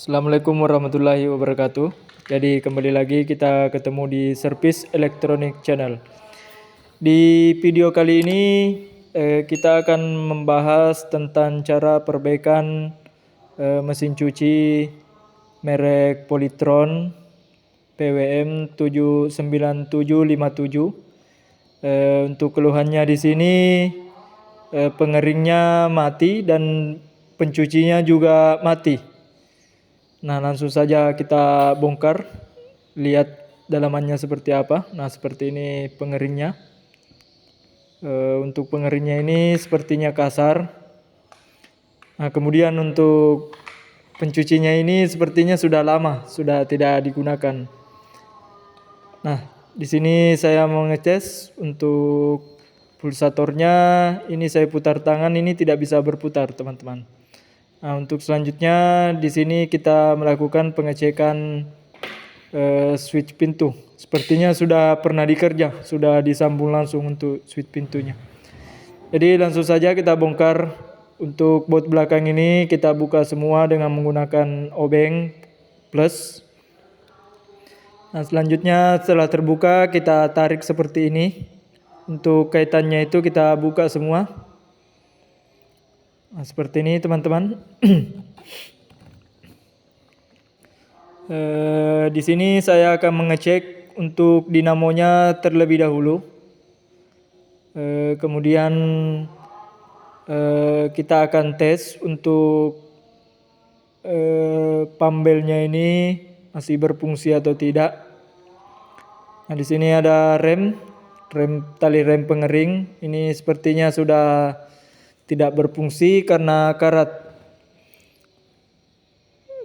Assalamualaikum warahmatullahi wabarakatuh. Jadi kembali lagi kita ketemu di Service Electronic Channel. Di video kali ini kita akan membahas tentang cara perbaikan mesin cuci merek Polytron PWM 79757. Untuk keluhannya di sini pengeringnya mati dan pencucinya juga mati. Nah, langsung saja kita bongkar, lihat dalamannya seperti apa. Nah, seperti ini pengeringnya. Untuk pengeringnya ini sepertinya kasar. Nah, kemudian untuk pencucinya ini sepertinya sudah lama, sudah tidak digunakan. Nah, di sini saya mau ngetes untuk pulsatornya. Ini saya putar tangan, ini tidak bisa berputar, teman-teman. Nah, untuk selanjutnya di sini kita melakukan pengecekan switch pintu. Sepertinya sudah pernah dikerja, sudah disambung langsung untuk switch pintunya. Jadi langsung saja kita bongkar. Untuk baut belakang ini kita buka semua dengan menggunakan obeng plus. Nah, selanjutnya setelah terbuka kita tarik seperti ini. Untuk kaitannya itu kita buka semua. Nah, seperti ini teman-teman. Di sini saya akan mengecek untuk dinamonya terlebih dahulu. Kemudian kita akan tes untuk pambelnya ini masih berfungsi atau tidak. Nah, di sini ada tali rem pengering. Ini sepertinya sudah tidak berfungsi karena karat.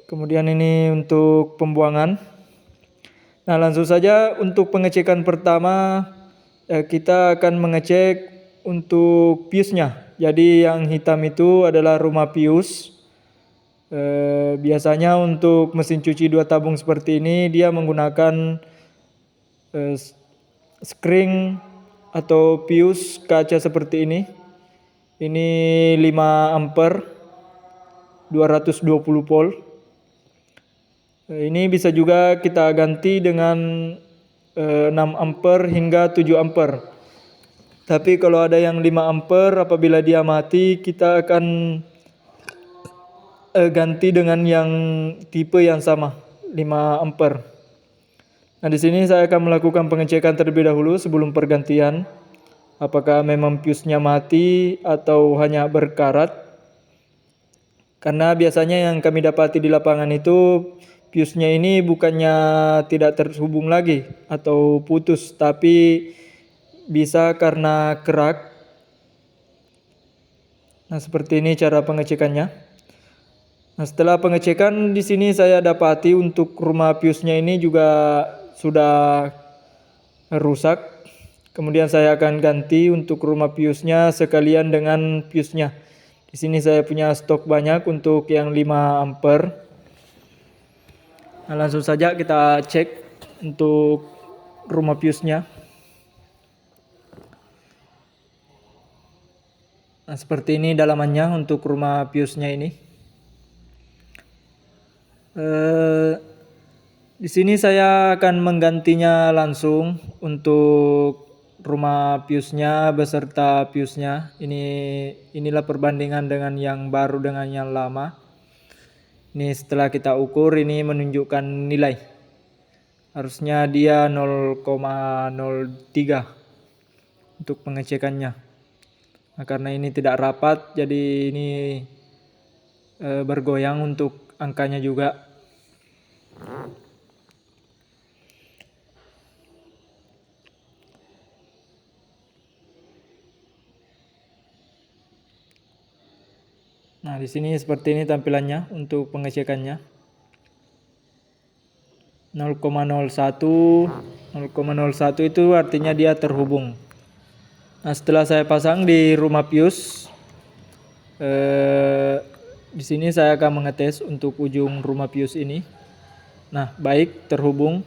Kemudian ini untuk pembuangan. Nah, langsung saja untuk pengecekan pertama kita akan mengecek untuk fuse-nya. Jadi yang hitam itu adalah rumah fuse. Biasanya untuk mesin cuci 2 tabung seperti ini dia menggunakan spring atau fuse kaca seperti ini. Ini 5 ampere 220 volt. Ini bisa juga kita ganti dengan 6 ampere hingga 7 ampere. Tapi kalau ada yang 5 ampere apabila dia mati kita akan ganti dengan yang tipe yang sama 5 ampere. Nah, di sini saya akan melakukan pengecekan terlebih dahulu sebelum pergantian. Apakah memang fuse-nya mati atau hanya berkarat? Karena biasanya yang kami dapati di lapangan itu fuse-nya ini bukannya tidak terhubung lagi atau putus, tapi bisa karena kerak. Nah, seperti ini cara pengecekannya. Nah, setelah pengecekan di sini saya dapati untuk rumah fuse-nya ini juga sudah rusak. Kemudian saya akan ganti untuk rumah fuse-nya sekalian dengan fuse-nya. Di sini saya punya stok banyak untuk yang 5 ampere. Nah, langsung saja kita cek untuk rumah fuse-nya. Nah, seperti ini dalamannya untuk rumah fuse-nya ini. Di sini saya akan menggantinya langsung untuk rumah fuse-nya beserta fuse-nya. Inilah perbandingan dengan yang baru dengan yang lama. Ini setelah kita ukur ini menunjukkan nilai. Harusnya dia 0,03 untuk pengecekannya. Nah, karena ini tidak rapat jadi ini bergoyang untuk angkanya juga. Nah, di sini seperti ini tampilannya untuk pengecekannya. 0,01 itu artinya dia terhubung. Nah, setelah saya pasang di rumah fuse, di sini saya akan mengetes untuk ujung rumah fuse ini. Nah, baik, terhubung.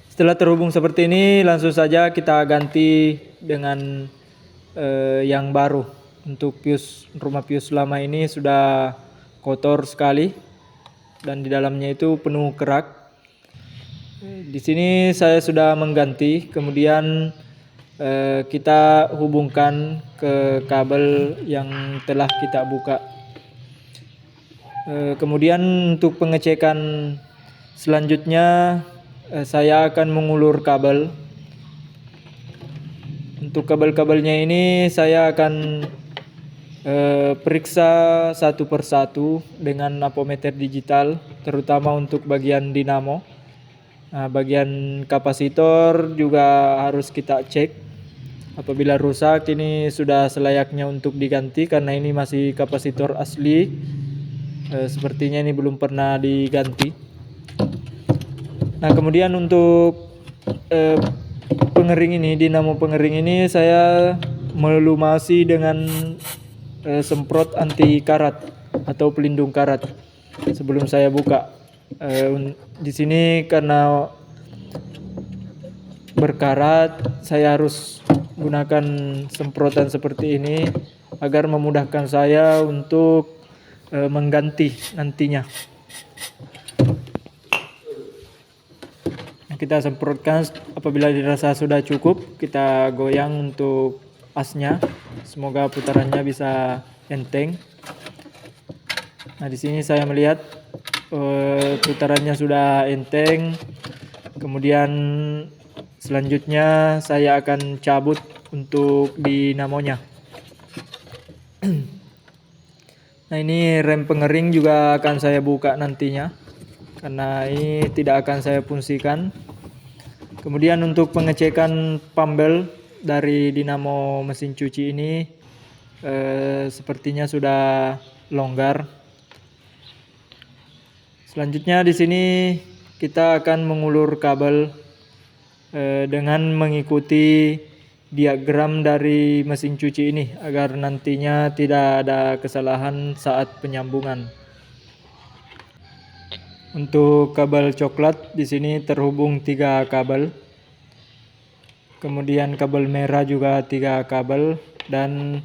Setelah terhubung seperti ini, langsung saja kita ganti dengan yang baru. Untuk fuse rumah fuse lama ini sudah kotor sekali. dan di dalamnya itu penuh kerak. Di sini saya sudah mengganti, kemudian kita hubungkan ke kabel yang telah kita buka. Kemudian untuk pengecekan selanjutnya saya akan mengulur kabel. Untuk kabel-kabelnya ini saya akan periksa satu persatu dengan apometer digital, terutama untuk bagian dinamo. Nah, bagian kapasitor juga harus kita cek. Apabila rusak, ini sudah selayaknya untuk diganti karena ini masih kapasitor asli. Sepertinya ini belum pernah diganti. Nah, kemudian untuk pengering ini, dinamo pengering ini saya melumasi dengan semprot anti karat atau pelindung karat sebelum saya buka. Di sini karena berkarat, saya harus gunakan semprotan seperti ini agar memudahkan saya untuk mengganti nantinya. Kita semprotkan, apabila dirasa sudah cukup, kita goyang untuk asnya. Semoga putarannya bisa enteng. Nah, di sini saya melihat putarannya sudah enteng. Kemudian selanjutnya saya akan cabut untuk dinamonya. Nah, ini rem pengering juga akan saya buka nantinya, karena ini tidak akan saya fungsikan. Kemudian untuk pengecekan pambel dari dinamo mesin cuci ini sepertinya sudah longgar. Selanjutnya di sini kita akan mengulur kabel dengan mengikuti diagram dari mesin cuci ini agar nantinya tidak ada kesalahan saat penyambungan. Untuk kabel coklat di sini terhubung 3 kabel. Kemudian kabel merah juga 3 kabel dan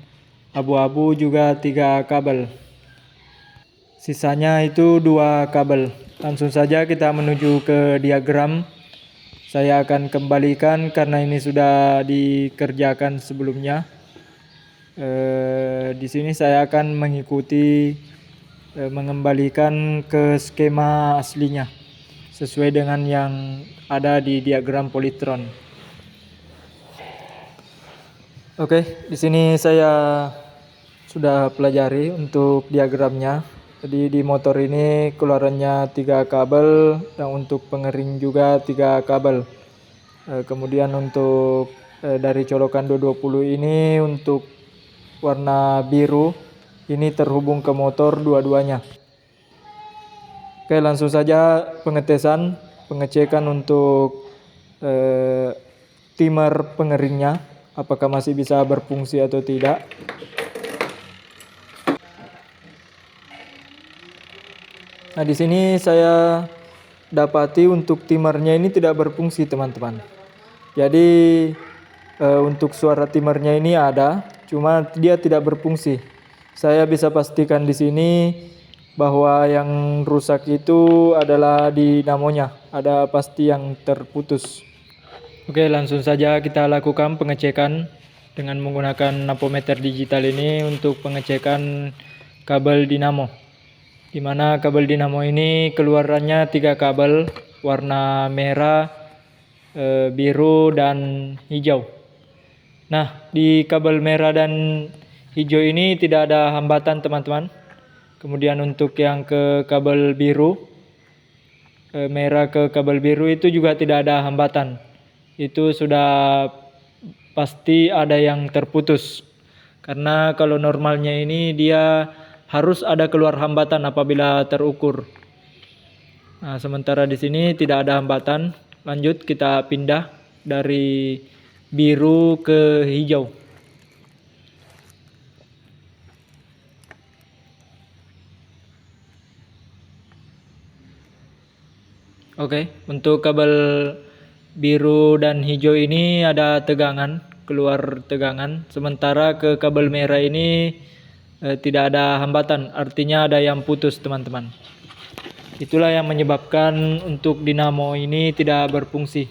abu-abu juga 3 kabel. Sisanya itu 2 kabel. Langsung saja kita menuju ke diagram. Saya akan kembalikan karena ini sudah dikerjakan sebelumnya. Di sini saya akan mengikuti mengembalikan ke skema aslinya sesuai dengan yang ada di diagram Polytron. Oke, di sini saya sudah pelajari untuk diagramnya. Jadi di motor ini keluarannya 3 kabel dan untuk pengering juga 3 kabel. Kemudian untuk dari colokan 220 ini untuk warna biru ini terhubung ke motor dua-duanya. Oke, langsung saja pengecekan untuk timer pengeringnya, apakah masih bisa berfungsi atau tidak. Nah, di sini saya dapati untuk timernya ini tidak berfungsi, teman-teman. Jadi untuk suara timernya ini ada, cuma dia tidak berfungsi. Saya bisa pastikan di sini bahwa yang rusak itu adalah dinamonya, ada pasti yang terputus. Oke, langsung saja kita lakukan pengecekan dengan menggunakan ampometer digital ini untuk pengecekan kabel dinamo. Di mana kabel dinamo ini keluarannya 3 kabel warna merah, biru dan hijau. Nah, di kabel merah dan hijau ini tidak ada hambatan, teman-teman. Kemudian untuk yang ke kabel biru, merah ke kabel biru itu juga tidak ada hambatan. Itu sudah pasti ada yang terputus. Karena kalau normalnya ini dia harus ada keluar hambatan apabila terukur. Nah, sementara di sini tidak ada hambatan. Lanjut kita pindah dari biru ke hijau. Oke, untuk kabel biru dan hijau ini ada tegangan, keluar tegangan. Sementara ke kabel merah ini tidak ada hambatan, artinya ada yang putus, teman-teman. Itulah yang menyebabkan untuk dinamo ini tidak berfungsi.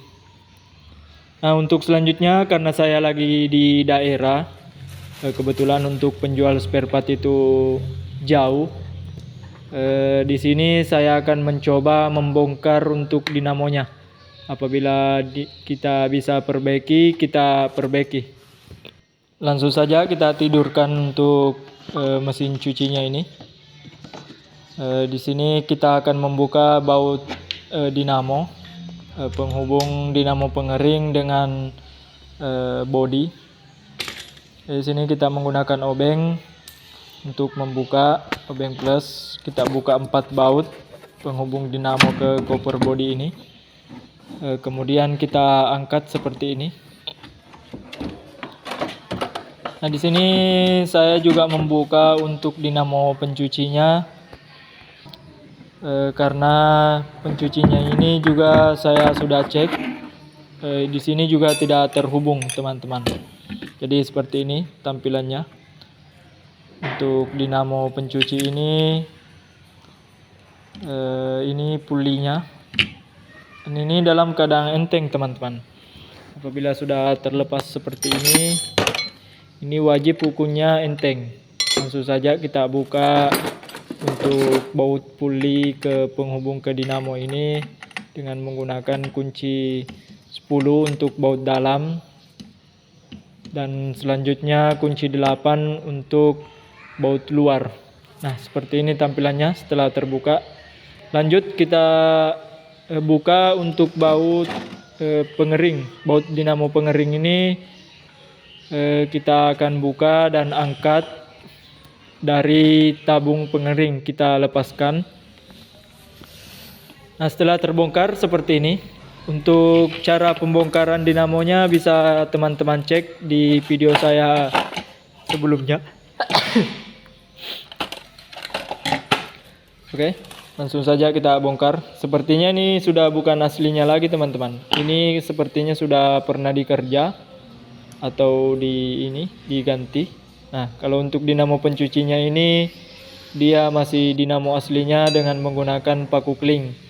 Nah, untuk selanjutnya karena saya lagi di daerah, kebetulan untuk penjual spare part itu jauh. Di sini saya akan mencoba membongkar untuk dinamonya. Apabila kita bisa perbaiki, kita perbaiki. Langsung saja kita tidurkan untuk mesin cucinya ini. Di sini kita akan membuka baut dinamo, penghubung dinamo pengering dengan bodi. Di sini kita menggunakan obeng untuk membuka, obeng plus. Kita buka 4 baut penghubung dinamo ke koper bodi ini. Kemudian kita angkat seperti ini. Nah, di sini saya juga membuka untuk dinamo pencucinya. Karena pencucinya ini juga saya sudah cek, di sini juga tidak terhubung teman-teman. Jadi seperti ini tampilannya untuk dinamo pencuci ini. Ini pulinya, ini dalam keadaan enteng teman-teman. Apabila sudah terlepas seperti ini wajib hukumnya enteng. Langsung saja kita buka untuk baut puli ke penghubung ke dinamo ini dengan menggunakan kunci 10 untuk baut dalam, dan selanjutnya kunci 8 untuk baut luar. Nah, seperti ini tampilannya setelah terbuka. Lanjut kita buka untuk baut pengering. Baut dinamo pengering ini kita akan buka dan angkat dari tabung pengering, kita lepaskan. Nah, setelah terbongkar seperti ini. Untuk cara pembongkaran dinamonya bisa teman-teman cek di video saya sebelumnya. Oke, langsung saja kita bongkar. Sepertinya ini sudah bukan aslinya lagi teman-teman. Ini sepertinya sudah pernah dikerja atau diganti. Nah, kalau untuk dinamo pencucinya ini dia masih dinamo aslinya dengan menggunakan paku kling.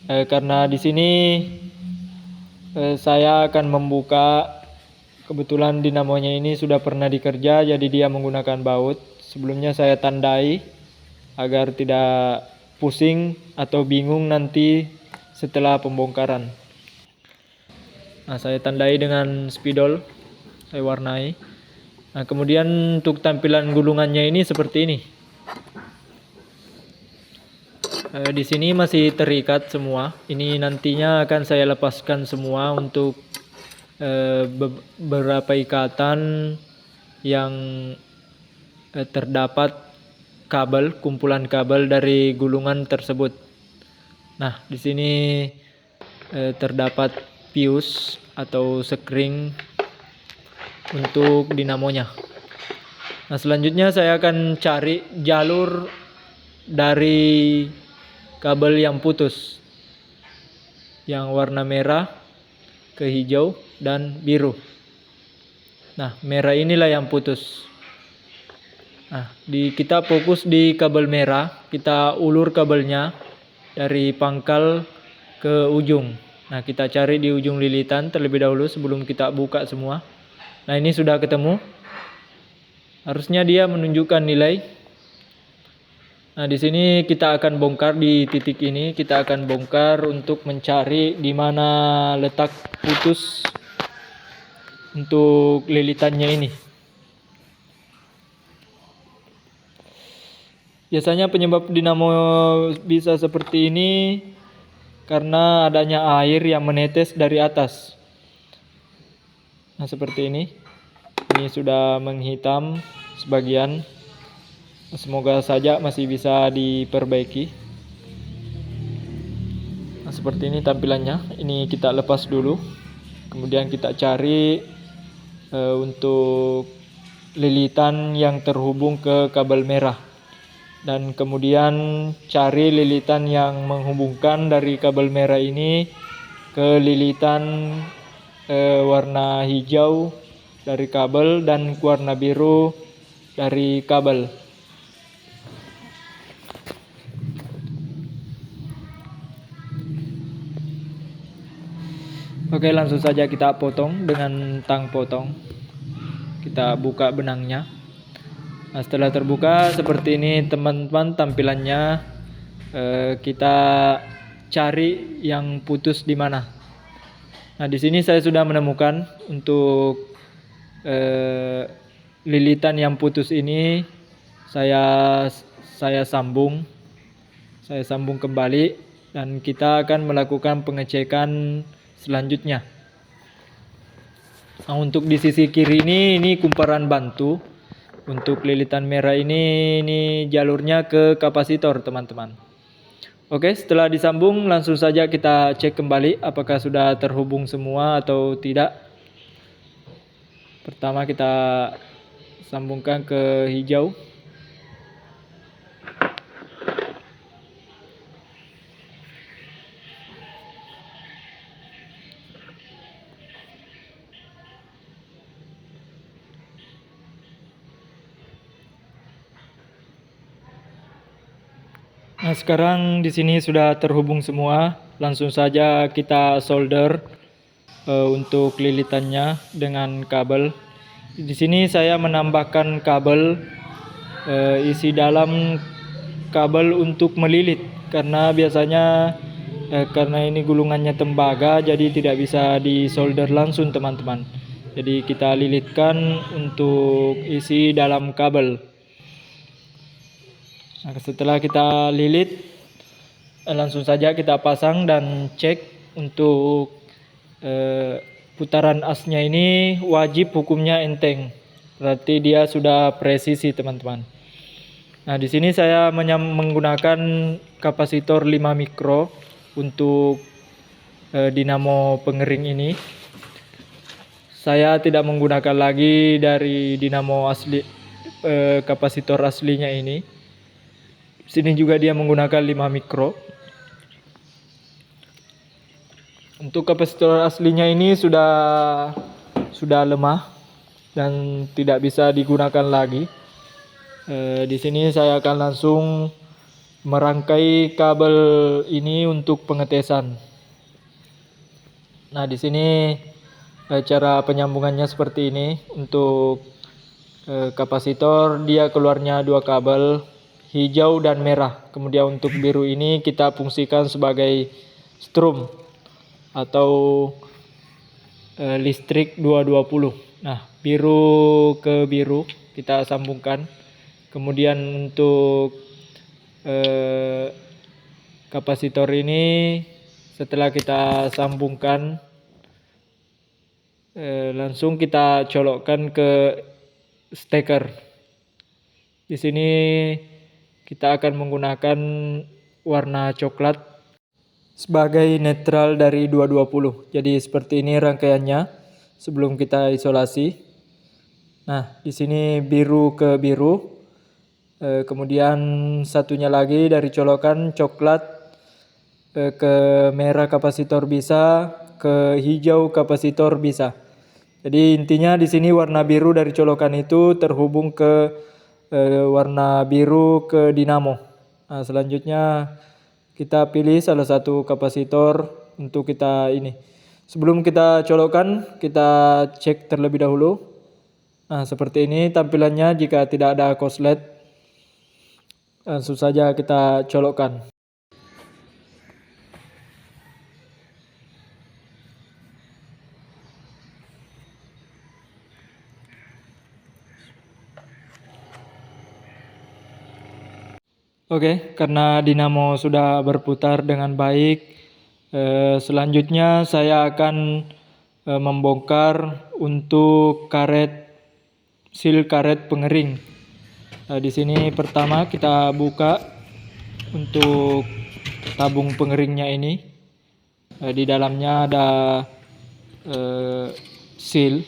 Karena di sini saya akan membuka, kebetulan dinamonya ini sudah pernah dikerja, jadi dia menggunakan baut. Sebelumnya saya tandai agar tidak pusing atau bingung nanti setelah pembongkaran. Nah, saya tandai dengan spidol, saya warnai. Nah, kemudian untuk tampilan gulungannya ini seperti ini. Di sini masih terikat semua. Ini nantinya akan saya lepaskan semua untuk beberapa ikatan yang terdapat kabel, kumpulan kabel dari gulungan tersebut. Nah, di sini terdapat fuse atau sekring untuk dinamonya. Nah, selanjutnya saya akan cari jalur dari kabel yang putus, yang warna merah ke hijau dan biru. Nah, merah inilah yang putus. Nah, kita fokus di kabel merah, kita ulur kabelnya dari pangkal ke ujung. Nah, kita cari di ujung lilitan terlebih dahulu sebelum kita buka semua. Nah, ini sudah ketemu. Harusnya dia menunjukkan nilai. Nah, di sini kita akan bongkar di titik ini. Kita akan bongkar untuk mencari di mana letak putus untuk lilitannya ini. Biasanya penyebab dinamo bisa seperti ini karena adanya air yang menetes dari atas. Nah, seperti ini. Ini sudah menghitam sebagian. Semoga saja masih bisa diperbaiki. Nah, seperti ini tampilannya. Ini kita lepas dulu. Kemudian kita cari untuk lilitan yang terhubung ke kabel merah. Dan kemudian cari lilitan yang menghubungkan dari kabel merah ini ke lilitan warna hijau dari kabel dan warna biru dari kabel. Oke, langsung saja kita potong dengan tang potong. Kita buka benangnya. Nah, setelah terbuka seperti ini teman-teman tampilannya. Kita cari yang putus di mana. Nah, di sini saya sudah menemukan untuk lilitan yang putus ini. Saya sambung kembali dan kita akan melakukan pengecekan selanjutnya. Nah, untuk di sisi kiri ini kumparan bantu. Untuk lilitan merah ini jalurnya ke kapasitor, teman-teman. Oke, setelah disambung langsung saja kita cek kembali apakah sudah terhubung semua atau tidak. Pertama kita sambungkan ke hijau. Nah, sekarang di sini sudah terhubung semua. Langsung saja kita solder untuk lilitannya dengan kabel. Di sini saya menambahkan kabel isi dalam kabel untuk melilit karena biasanya karena ini gulungannya tembaga jadi tidak bisa disolder langsung, teman-teman. Jadi kita lilitkan untuk isi dalam kabel. Nah, setelah kita lilit langsung saja kita pasang dan cek untuk putaran asnya ini wajib hukumnya enteng. Berarti dia sudah presisi, teman-teman. Nah, di sini saya menggunakan kapasitor 5 mikro untuk dinamo pengering ini. Saya tidak menggunakan lagi dari dinamo asli kapasitor aslinya ini. Sini juga dia menggunakan 5 mikro. Untuk kapasitor aslinya ini sudah lemah dan tidak bisa digunakan lagi. Di sini saya akan langsung merangkai kabel ini untuk pengetesan. Nah, di sini cara penyambungannya seperti ini. Untuk kapasitor dia keluarnya 2 kabel, hijau dan merah. Kemudian untuk biru ini kita fungsikan sebagai strum atau listrik 220. Nah, biru ke biru kita sambungkan. Kemudian untuk kapasitor ini setelah kita sambungkan langsung kita colokkan ke steker. Di sini kita akan menggunakan warna coklat sebagai netral dari 220. Jadi seperti ini rangkaiannya sebelum kita isolasi. Nah, di sini biru ke biru. Kemudian satunya lagi dari colokan coklat ke merah kapasitor bisa, ke hijau kapasitor bisa. Jadi intinya di sini warna biru dari colokan itu terhubung ke warna biru ke dinamo. Nah, selanjutnya kita pilih salah satu kapasitor untuk kita ini. Sebelum kita colokkan, kita cek terlebih dahulu. Nah, seperti ini tampilannya jika tidak ada korslet. Langsung saja kita colokkan. Oke, karena dinamo sudah berputar dengan baik, selanjutnya saya akan membongkar untuk seal karet pengering. Di sini pertama kita buka untuk tabung pengeringnya ini. Di dalamnya ada seal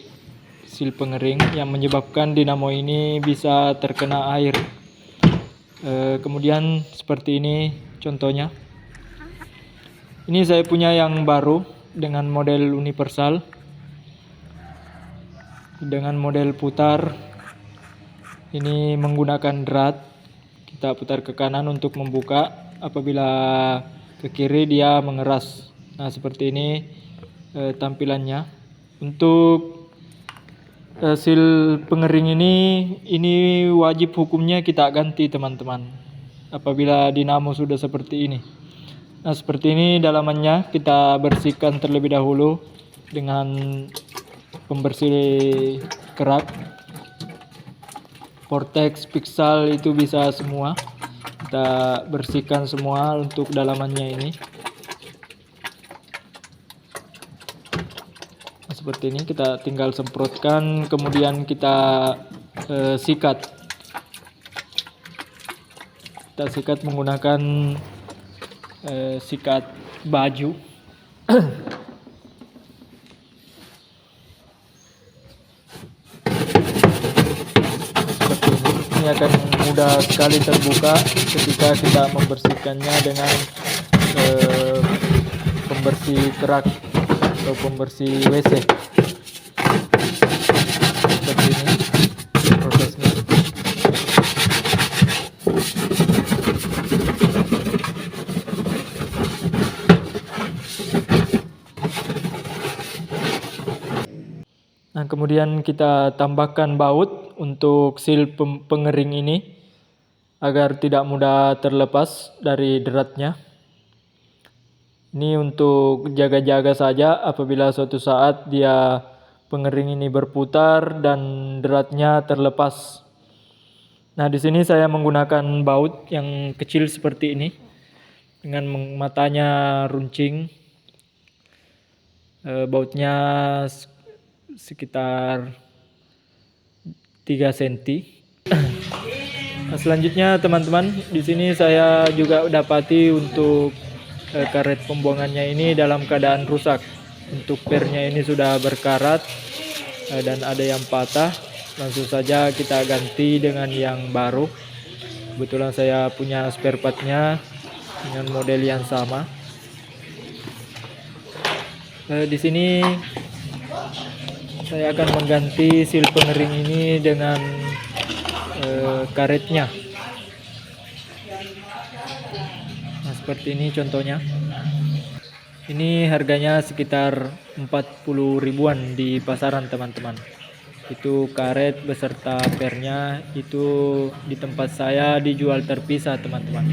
pengering yang menyebabkan dinamo ini bisa terkena air. Kemudian seperti ini contohnya. Ini saya punya yang baru dengan model universal, dengan model putar. Ini menggunakan drat. Kita putar ke kanan untuk membuka. Apabila ke kiri dia mengeras. Nah, seperti ini. tampilannya. Untuk seal pengering ini wajib hukumnya kita ganti teman-teman apabila dinamo sudah seperti ini. Nah, seperti ini dalamannya kita bersihkan terlebih dahulu dengan pembersih kerak. Vortex, Pixal itu bisa semua. Kita bersihkan semua untuk dalamannya ini. Nah, seperti ini kita tinggal semprotkan, kemudian kita sikat. Kita sikat menggunakan sikat baju. Ini akan mudah sekali terbuka ketika kita membersihkannya dengan pembersih kerak atau pembersih WC. Seperti ini prosesnya. Nah, kemudian kita tambahkan baut untuk seal pengering ini agar tidak mudah terlepas dari deratnya. Ini untuk jaga-jaga saja apabila suatu saat dia pengering ini berputar dan deratnya terlepas. Nah, di sini saya menggunakan baut yang kecil seperti ini dengan matanya runcing. Bautnya sekitar 3 cm. Nah, selanjutnya teman-teman, di sini saya juga dapati untuk karet pembuangannya ini dalam keadaan rusak. Untuk pernya ini sudah berkarat dan ada yang patah. Langsung saja kita ganti dengan yang baru. Kebetulan saya punya spare partnya dengan model yang sama. Di sini saya akan mengganti seal pengering ini dengan karetnya. Nah, seperti ini contohnya. Ini harganya sekitar 40 ribuan di pasaran teman-teman. Itu karet beserta pernya, itu di tempat saya dijual terpisah teman-teman.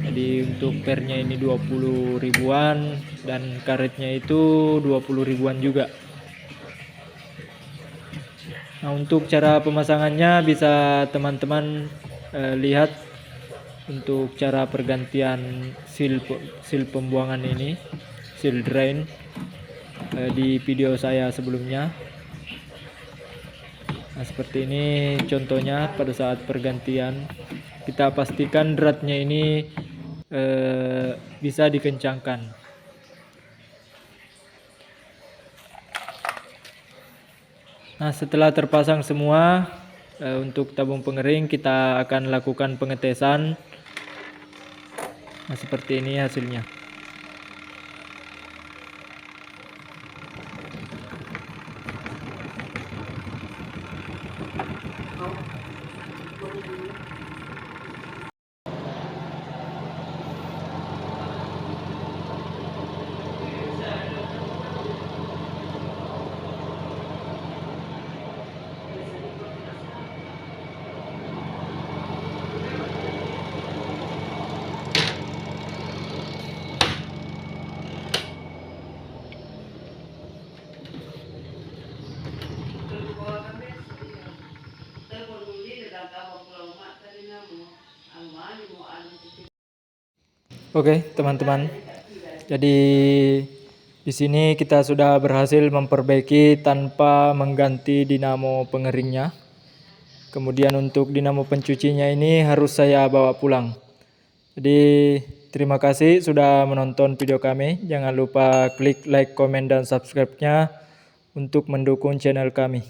Jadi untuk pernya ini 20 ribuan dan karetnya itu 20 ribuan juga. Nah, untuk cara pemasangannya bisa teman-teman lihat untuk cara pergantian seal pembuangan ini, seal drain, di video saya sebelumnya. Nah, seperti ini contohnya pada saat pergantian. Kita pastikan dratnya ini bisa dikencangkan. Nah, setelah terpasang semua, untuk tabung pengering kita akan lakukan pengetesan. Nah, seperti ini hasilnya. Oke, teman-teman. Jadi di sini kita sudah berhasil memperbaiki tanpa mengganti dinamo pengeringnya. Kemudian untuk dinamo pencucinya ini harus saya bawa pulang. Jadi terima kasih sudah menonton video kami. Jangan lupa klik like, komen, dan subscribe-nya untuk mendukung channel kami.